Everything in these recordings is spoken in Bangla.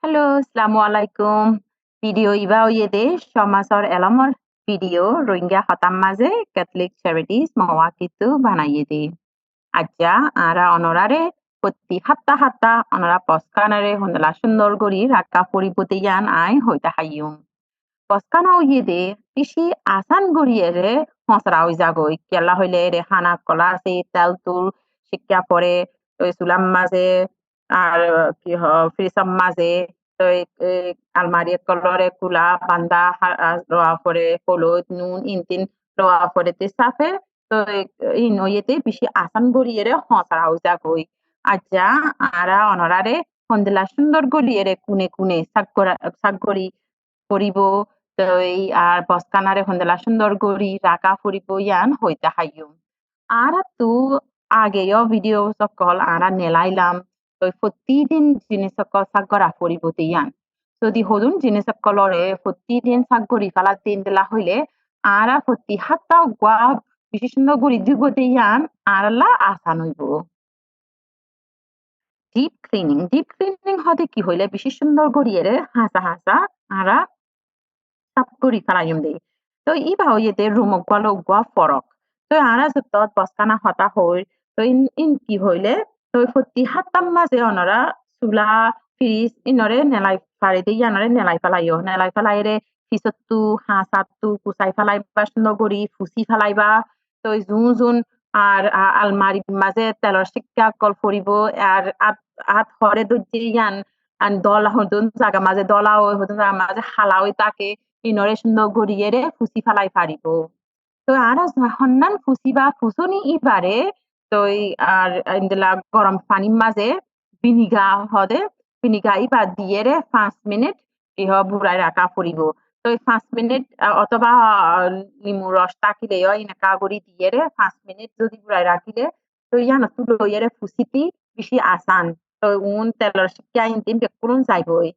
Halo, Assalamualaikum. Video iba oyede সমাজৰ এলমৰ ভিডিঅ' রোহিঙ্গা হতাম মাঝে Catholic Charities Milwaukee tu বানাইয়ে আজ্জা আরা অনরারে প্রতি হাত্তা হাত্তা অনরা পস্কানারে হন্দলা সুন্দর করি রাক্কা পরিপতি ইয়ান আই হইতা হাইয়ুম পস্কানা oyede পিসি আসান গড়িয়েরে হসরা হই যাগই কেলা হইলে রে হানা কলা আছে তেল তুল শিক্ষা পরে ওই সুলাম মাঝে আর কি ফ্রিসাম মাঝে তো আলমারি কলরে কুলা বান্দা রোয়া পরে হলুদ নুন ইনতিন রোয়া পরে তে সাফে তো ইন ওইতে বেশি আসান গড়িয়েরে হসরা হই যাগই আজ্জা আরা অনরারে হন্দলা সুন্দর গড়িয়েরে কুনে কুনে সাক গড়ি করিব তই আর বস্কানারে হন্দলা সুন্দর গড়ি রাকা ফুরিব ইয়ান হইতা হাইয়ুম আর তু আগেও ভিডিও সকল আরা নেলাইলাম তই প্রতিদিন জিনিস সকল সাগরা ফুরিব ইয়ান যদি হদুন জিনিস সকলরে প্রতিদিন সাগরি ফালা দিন দিলা হইলে আরা প্রতি হাত্তা গুয়া বিশেষণ গড়ি দিব ইয়ান আরলা আসান হইব ডিপ ক্লিনিং হতে কি হইলে বিশেষ সুন্দর গড়িয়ে হাসা হাসা আরা sapuri kalayum de. To iba oyete rumok gwalo gwa forok. To ara jutot boskana hota hoi. To in ki hoile. To foti hatam maze onora sula firis inore nelai fare de yanore nelai palayo. Nelai palayre fisottu hasattu kusai falai basno gori fusi falai ba. To zun আর আলমারি মাঝে তেলর শিক্ষা কল ফুরিব আর আত হরে দুজি ইয়ান আন দলা হদুন জাগা মাঝে দলা ওই হদুন জাগা মাঝে হালা ওই তাকে ইনরে সুন্দর গড়িয়েরে ফুসি ফালাই পারিব তো আর হন্নান ফুসি বা ফুসনি ইবারে তো আর ইন্দলা গরম পানির মাঝে ভিনিগা ইবা দিয়েরে 5 মিনিট ইহ বুড়াই রাখা ফুরিব তো 5 মিনিট অথবা লিমু রস তাকিলে ইনাকা গড়ি দিয়েরে 5 মিনিট যদি বুড়াই রাখিলে তো ইয়ান তুলো ইয়েরে ফুসিতি বেশি আসান তো উন তেলর শিক্ষা ইন্তিম বেকুলুন যাইবই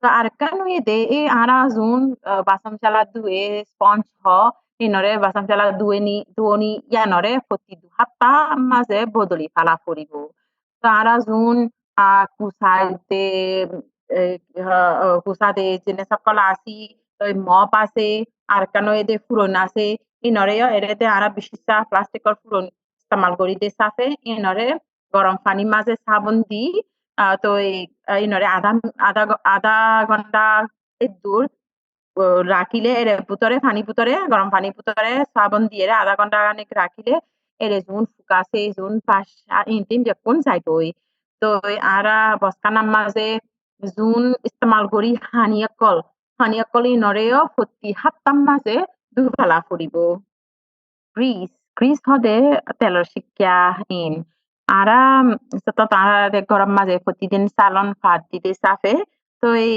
তো আর কানো de e ara zun basam chala due sponge ho inore basam chala duoni yanore foti du hatta maze bodoli fala furibo তো ara zun kusaite kusade jene sakala asi তো মপ আছে আর কানো এদে ফুরন আছে ইনরে এরেতে আরা বিশিষ্টা প্লাস্টিকর ফুরন ইস্তেমাল করি দে সাফে ইনরে গরম পানি মাঝে সাবন দি তো ইনরে আধা আধা ঘন্টা দূর রাখিলে এর ভিতরে পানি ভিতরে গরম পানি ভিতরে সাবন দিয়ে আধা ঘন্টা খানিক রাখিলে এর জুন ফুকাছে জুন পাঁচা ইন্টিম যে কোন যাইবই তো আরা বস্কানার মাঝে জুন ইস্তেমাল করি হানিয়াকল ইনরেও ফতি হাত্তাম মাঝে দুফালা ফুরিব গ্রিস হদে তেলর শিক্ষা ইন আরা তো তারা গরম মাঝে প্রতিদিন সালন ভাত দিতে সাফে তো এই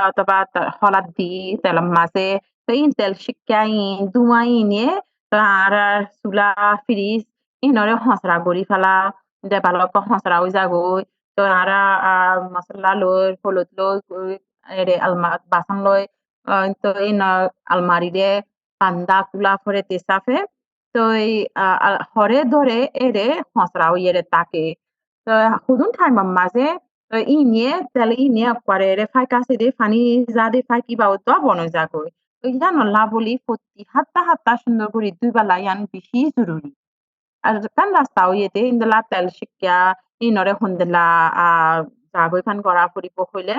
অথবা হলাদ দি তেলম মাঝে তো ইন তেল শিক্ষা ইন দুয়া ইনে তো আরা চুলা ফ্রিজ ইনরে হসরা গড়ি ফেলা দে ভালো হসরা হয়ে যাগই তো আরা মশলা লই হলুদ লই এরে আলমা বাসন লই তো ইন আলমারি দে পান্দা কুলা ফরে তেসাফে তো এই হরে ধরে এরে হসরা ইয়েরে তাকে তো হুদুন টাইমার মাঝে ইনিয়ে তেল ইনিয়ে পরে এরে ফাই কাছে দিয়ে ফানি যা দিয়ে ফাই কিবা তো বন যাগই তো ইয়া নল্লা বলি প্রতি হাত্তা হাত্তা সুন্দর করে দুই বেলা ইয়ান বেশি জরুরি আর kan rastao yete indela tel shikya inore hondela jagoi fan gora puribo hoile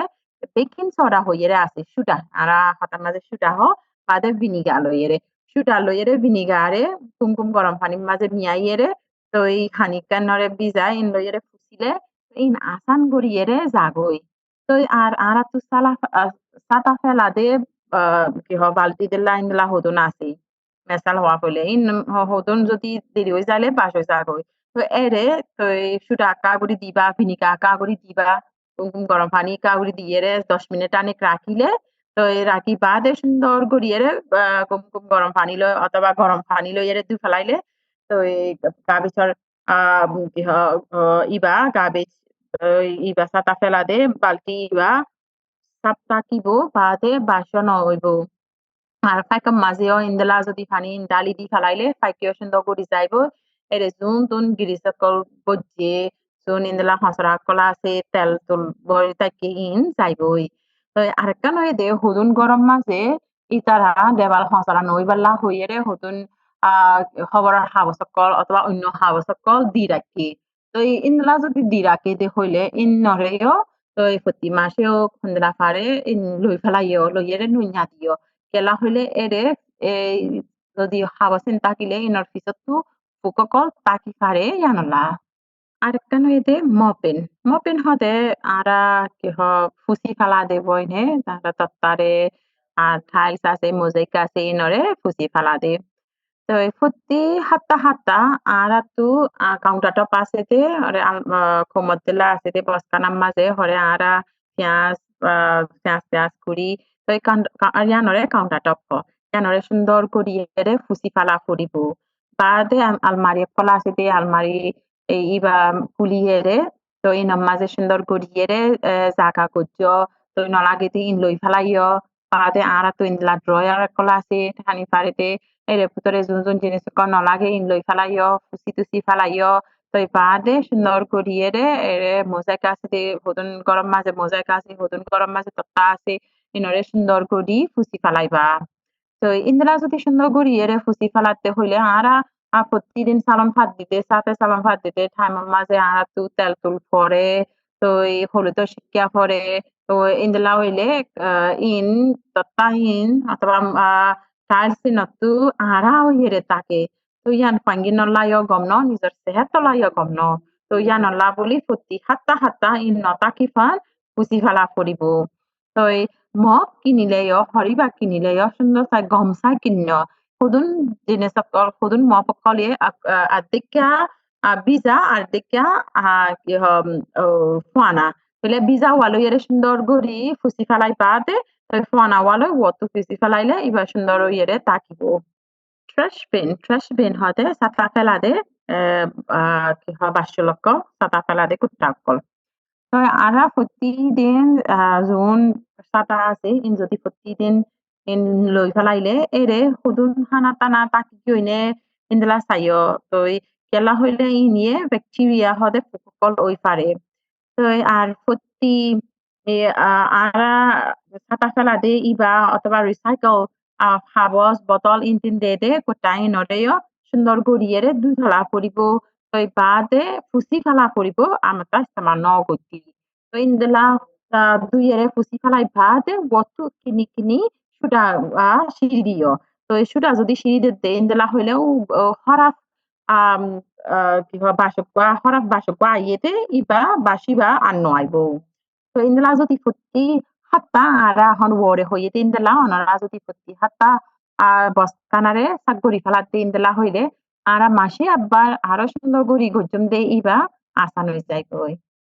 baking soda hoyere ase suda ara hatar maje suda ho bade vinegar loyere suda loyere vinegare kumkum গরম পানির মাঝে মিয়াইয়েরে তো এই খানিকটা নরে ভিজাই ইন লইয়েরে ফুসিলে ইন আসান গড়িয়েরে জাগই তো আর আরা তো সাতা ফেলা দে কি হ বালতি দিলা ইনলা হদুন আছে মেসাল হওয়া হইলে ইন হদুন যদি দেরি হয়ে যাইলে বাস হয়ে যাগই তো এরে তো সুদা কাগুড়ি দিবা ভিনিগা কাগুড়ি দিবা গরম পানি কাগুড়ি দিয়ে 10 মিনিট আনেক রাখিলে তো রাখি বাদে সুন্দর গড়িয়ে কুমকুম গরম পানি লয় অথবা গরম পানি লই এরে দুই ফেলাইলে তো এই গাবিছর কি ইবা গাবিছ ইবা সাতা ফেলা দে বালতি ইবা সাপ্তা কিব বাদে বাসন হইব আর ফাইকাম মাঝেও ইন্দলা যদি পানি ডালি দি ফেলাইলে ফাইকেও সুন্দর গড়ি যাইব এর জুন তুন গিরি সকল বজ্জে জুন ইন্দলা হসরা কলা আছে তেল তুল বই তাকে ইন যাইবই তো আরেকটা নয় দে হুদুন গরম মাঝে ইতারা দেবাল হসরা নইবাল্লা হইয়েরে হুদুন খবরের হাবসকল অথবা অন্য হাবসকল দি রাখি তো ইনলা যদি দি রাখি দে হইলে ইন নরেও তো প্রতি মাসেও খন্দরা ফারে ইন লই ফেলাইও লইয়েরে নুইয়া দিও কেলা হইলে এরে এই যদি হাবসিন তাকিলে ইনর পিছতু ফুককল তাকি ফারে জানলা আরেকটা নইতে মপিন। মপিন হতে আরা কিহ ফুসি ফালা দে বইনে তারা তত্তারে আর টাইলস আছে মোজাইক আছে ইনরে ফুসি ফালা দে তো ফুটি হাত্তা হাত্তা আরাতু কাউন্টার টপ আছে দে আরে খমতলা আছে দে বস্তানার মাঝে হরে আরা পেঁয়াজ পেঁয়াজ পেঁয়াজ কুড়ি তো এই ইয়ানরে কাউন্টার টপ ইয়ানরে সুন্দর করিয়ে ফুসি ফালা ফুরিব বাদে আলমারি কলা আছে দে আলমারি এই ইবা কুলিয়েরে তো ইন মাঝে সুন্দর করিয়েরে জাগা করছো তো নলাগেতে ইন লই ফেলাইও বাদে আরা তো ইনলা ড্রয়ার কলা আছে ঠানি পারেতে এর ভিতরে যোন যোন জিনিস নলাগে ইন লই ফেলাইও ফুসি টুসি ফেলাইও তো বাদে সুন্দর করিয়েরে এরে মোজাইক আছে দে হদুন গরম মাঝে মোজাইক আছে হদুন গরম মাঝে তত্তা আছে ইনরে সুন্দর করি ফুসি ফেলাইবা তো ইন্দিরা যদি সুন্দর করি এরে ফুসি ফেলাতে হইলে আরা প্রতিদিন সালন ভাত দিতে সাথে সালন ভাত দিতে টাইমের মাঝে আরা তু তেল তুল পরে তো এই হলুদ শিক্ষা পরে তো ইন্দিলা হইলে ইন তত্তা ইন অথবা টাইলস নতু আরা হইরে তাকে তো ইয়ান পাঙ্গি নলাইও গমন নিজের সেহাত তলাইও গমন তো ইয়ান নলা বলি ফুটি হাত্তা হাত্তা ইন নতা কিফান ফুসি ফেলা করিব তো mop kinileyo horiba kinileyo sundo sa gomsa kinno hudun jinisokol hudun mop koli adikya biza adikya ki fuana bele biza walo yere sundor gori fusi falai bade fuana walo wotu fusi falaile iba sundor yere takibo trash bin hode sata felade ki ha bashuloko sata felade kutakol আরা প্রতিদিন যোন সাতা আছে ইন যদি প্রতিদিন ইন লই ফেলাইলে এরে হুদুন হানা টানা তাকি কইনে ইন্দলা চাইও তই কেলা হইলে ই নিয়ে ব্যাকটেরিয়া হদে ফুকল ওই পারে তো আর প্রতি আরা ছাতা ফেলা দে ইবা অথবা রিসাইকেল হাবস বটল ইনটিন দে দে গোটাই নদেয় সুন্দর গড়িয়েরে দুই ফেলা পড়িব তই বাদে ফুসি ফেলা পড়িব আমারটা ইস্তেমাল ন গতি তো ইন্দলা দুইয়েরে ফুসি ফেলাই বাদে বতু কিনি কিনি সুটা সিঁড়ি দিও তো এই সুটা যদি সিঁড়ি দে ইন্দলা হইলেও হরাফ আম কিবা বাসক হরাফ বাসক আইয়েতে ইবা বাসিবা আর নয় বউ তো ইন্দলা যদি ফুটি hatta ara hon wore hoye tindela onara যদি ফুটি hatta বস্তানারে সাগরি ফেলাতে ইন্দলা হইলে আরা মাসে আবার আরো সুন্দর গড়ি গজম দে ইবা আসান হয়ে যায় কই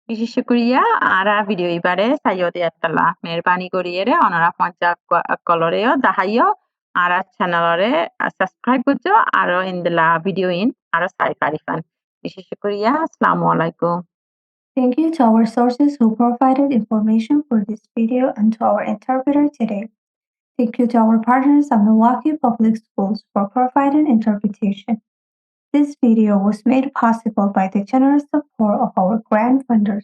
বিশেষ করিয়া আরা ভিডিও ইবারে সাইয়তে আত্তালা মেহরবানি করিয়ে অনরা পঞ্চা কলরেও দাহাইও আরা চ্যানেলরে সাবস্ক্রাইব করছো আরো ইন্দলা ভিডিও ইন আরো সাই পারিফান বিশেষ করিয়া আসসালামু আলাইকুম Thank you to our sources who provided information for this video and to our interpreter today. Thank you to our partners at Milwaukee Public Schools for providing interpretation. This video was made possible by the generous support of our grant funders.